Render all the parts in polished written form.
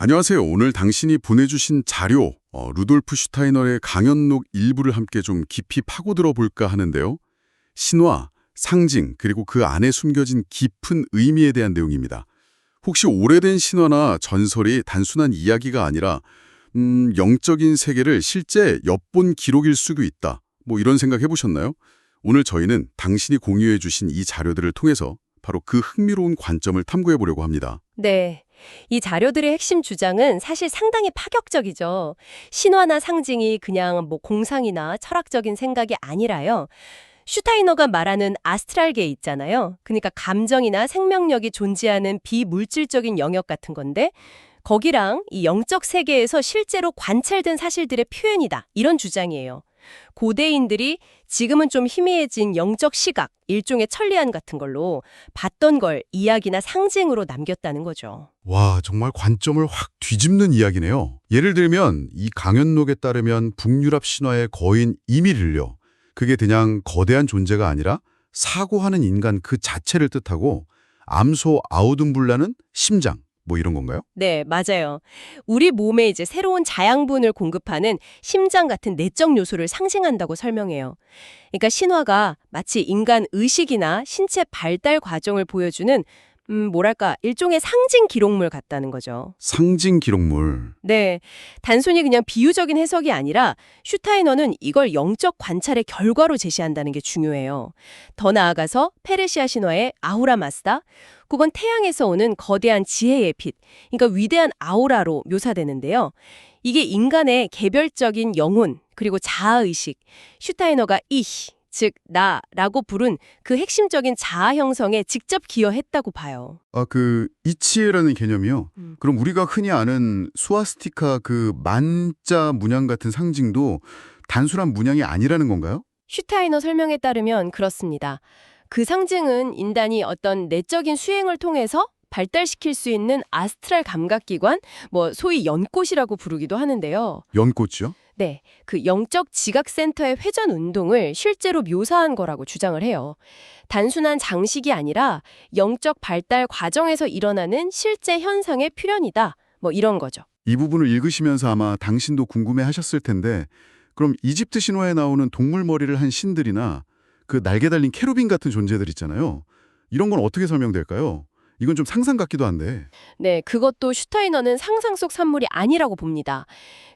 안녕하세요. 오늘 당신이 보내주신 자료, 루돌프 슈타이너의 강연록 일부를 함께 좀 깊이 파고들어 볼까 하는데요. 신화, 상징, 그리고 그 안에 숨겨진 깊은 의미에 대한 내용입니다. 혹시 오래된 신화나 전설이 단순한 이야기가 아니라 영적인 세계를 실제 엿본 기록일 수도 있다. 뭐 이런 생각 해보셨나요? 오늘 저희는 당신이 공유해 주신 이 자료들을 통해서 바로 그 흥미로운 관점을 탐구해 보려고 합니다. 네. 이 자료들의 핵심 주장은 사실 상당히 파격적이죠. 신화나 상징이 그냥 공상이나 철학적인 생각이 아니라요. 슈타이너가 말하는 아스트랄계 있잖아요. 그러니까 감정이나 생명력이 존재하는 비물질적인 영역 같은 건데 거기랑 이 영적 세계에서 실제로 관찰된 사실들의 표현이다. 이런 주장이에요. 고대인들이 지금은 좀 희미해진 영적 시각, 일종의 천리안 같은 걸로 봤던 걸 이야기나 상징으로 남겼다는 거죠. 와, 정말 관점을 확 뒤집는 이야기네요. 예를 들면 이 강연록에 따르면 북유럽 신화의 거인 이밀을요. 그게 그냥 거대한 존재가 아니라 사고하는 인간 그 자체를 뜻하고 암소 아우둔블라는 심장, 뭐 이런 건가요? 네, 맞아요. 우리 몸에 이제 새로운 자양분을 공급하는 심장 같은 내적 요소를 상징한다고 설명해요. 그러니까 신화가 마치 인간 의식이나 신체 발달 과정을 보여주는 뭐랄까 일종의 상징 기록물 같다는 거죠. 상징 기록물. 네, 단순히 그냥 비유적인 해석이 아니라 슈타이너는 이걸 영적 관찰의 결과로 제시한다는 게 중요해요. 더 나아가서 페르시아 신화의 아우라 마스다, 그건 태양에서 오는 거대한 지혜의 빛, 그러니까 위대한 아우라로 묘사되는데요. 이게 인간의 개별적인 영혼, 그리고 자아의식, 슈타이너가 이히, 즉 나라고 부른 그 핵심적인 자아 형성에 직접 기여했다고 봐요. 이치에라는 개념이요. 음. 그럼 우리가 흔히 아는 수아스티카 그 만자 문양 같은 상징도 단순한 문양이 아니라는 건가요? 슈타이너 설명에 따르면 그렇습니다. 그 상징은 인간이 어떤 내적인 수행을 통해서 발달시킬 수 있는 아스트랄 감각기관, 소위 연꽃이라고 부르기도 하는데요. 연꽃이요? 네, 그 영적 지각센터의 회전 운동을 실제로 묘사한 거라고 주장을 해요. 단순한 장식이 아니라 영적 발달 과정에서 일어나는 실제 현상의 표현이다. 이런 거죠. 이 부분을 읽으시면서 아마 당신도 궁금해하셨을 텐데 그럼 이집트 신화에 나오는 동물 머리를 한 신들이나 그 날개 달린 케루빈 같은 존재들 있잖아요. 이런 건 어떻게 설명될까요? 이건 좀 상상 같기도 한데. 네, 그것도 슈타이너는 상상 속 산물이 아니라고 봅니다.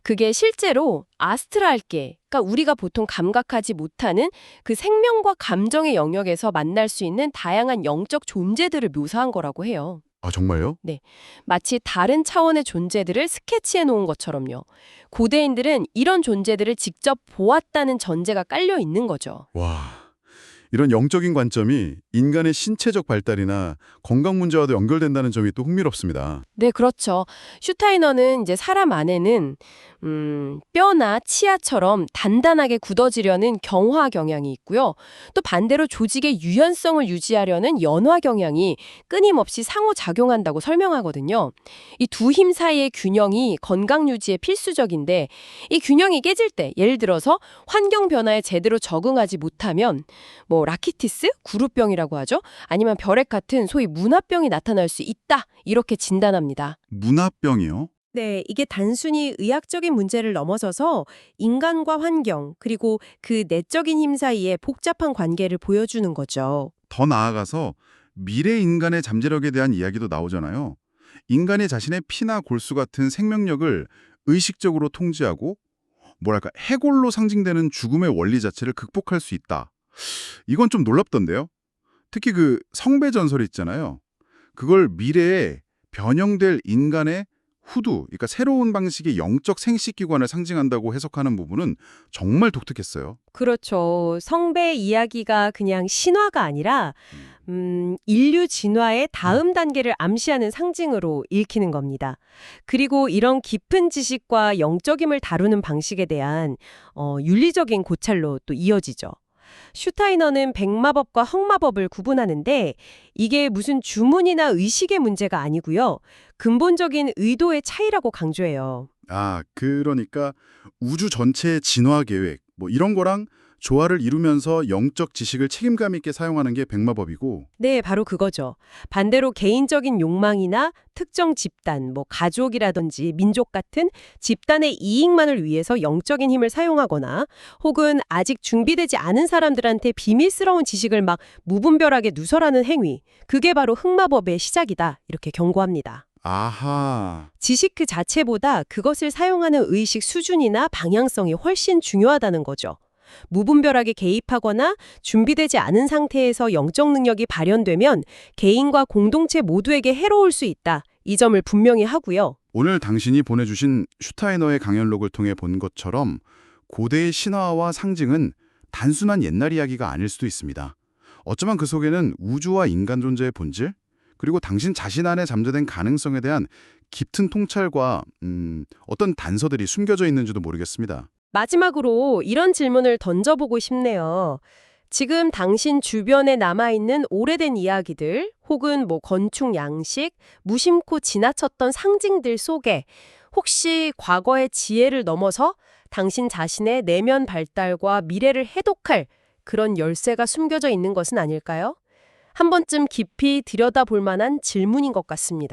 그게 실제로 아스트랄계, 그러니까 우리가 보통 감각하지 못하는 그 생명과 감정의 영역에서 만날 수 있는 다양한 영적 존재들을 묘사한 거라고 해요. 아, 정말요? 네, 마치 다른 차원의 존재들을 스케치해 놓은 것처럼요. 고대인들은 이런 존재들을 직접 보았다는 전제가 깔려 있는 거죠. 와, 이런 영적인 관점이 인간의 신체적 발달이나 건강 문제와도 연결된다는 점이 또 흥미롭습니다. 네, 그렇죠. 슈타이너는 이제 사람 안에는 뼈나 치아처럼 단단하게 굳어지려는 경화 경향이 있고요. 또 반대로 조직의 유연성을 유지하려는 연화 경향이 끊임없이 상호작용한다고 설명하거든요. 이 두 힘 사이의 균형이 건강 유지에 필수적인데 이 균형이 깨질 때 예를 들어서 환경 변화에 제대로 적응하지 못하면 라키티스, 구루병이라고 하죠. 아니면 벼렉 같은 소위 문화병이 나타날 수 있다. 이렇게 진단합니다. 문화병이요? 네, 이게 단순히 의학적인 문제를 넘어서서 인간과 환경, 그리고 그 내적인 힘 사이의 복잡한 관계를 보여주는 거죠. 더 나아가서 미래 인간의 잠재력에 대한 이야기도 나오잖아요. 인간이 자신의 피나 골수 같은 생명력을 의식적으로 통제하고 뭐랄까 해골로 상징되는 죽음의 원리 자체를 극복할 수 있다. 이건 좀 놀랍던데요. 특히 그 성배 전설 있잖아요. 그걸 미래에 변형될 인간의 후두, 그러니까 새로운 방식의 영적 생식기관을 상징한다고 해석하는 부분은 정말 독특했어요. 그렇죠. 성배 이야기가 그냥 신화가 아니라 인류 진화의 다음 단계를 암시하는 상징으로 읽히는 겁니다. 그리고 이런 깊은 지식과 영적임을 다루는 방식에 대한 윤리적인 고찰로 또 이어지죠. 슈타이너는 백마법과 흑마법을 구분하는데 이게 무슨 주문이나 의식의 문제가 아니고요. 근본적인 의도의 차이라고 강조해요. 그러니까 우주 전체의 진화 계획, 뭐 이런 거랑 조화를 이루면서 영적 지식을 책임감 있게 사용하는 게 백마법이고, 네, 바로 그거죠. 반대로 개인적인 욕망이나 특정 집단, 가족이라든지 민족 같은 집단의 이익만을 위해서 영적인 힘을 사용하거나 혹은 아직 준비되지 않은 사람들한테 비밀스러운 지식을 막 무분별하게 누설하는 행위, 그게 바로 흑마법의 시작이다. 이렇게 경고합니다. 아하, 지식 그 자체보다 그것을 사용하는 의식 수준이나 방향성이 훨씬 중요하다는 거죠. 무분별하게 개입하거나 준비되지 않은 상태에서 영적 능력이 발현되면 개인과 공동체 모두에게 해로울 수 있다. 이 점을 분명히 하고요. 오늘 당신이 보내주신 슈타이너의 강연록을 통해 본 것처럼 고대의 신화와 상징은 단순한 옛날 이야기가 아닐 수도 있습니다. 어쩌면 그 속에는 우주와 인간 존재의 본질, 그리고 당신 자신 안에 잠재된 가능성에 대한 깊은 통찰과 어떤 단서들이 숨겨져 있는지도 모르겠습니다. 마지막으로 이런 질문을 던져보고 싶네요. 지금 당신 주변에 남아있는 오래된 이야기들 혹은 건축 양식, 무심코 지나쳤던 상징들 속에 혹시 과거의 지혜를 넘어서 당신 자신의 내면 발달과 미래를 해독할 그런 열쇠가 숨겨져 있는 것은 아닐까요? 한 번쯤 깊이 들여다볼 만한 질문인 것 같습니다.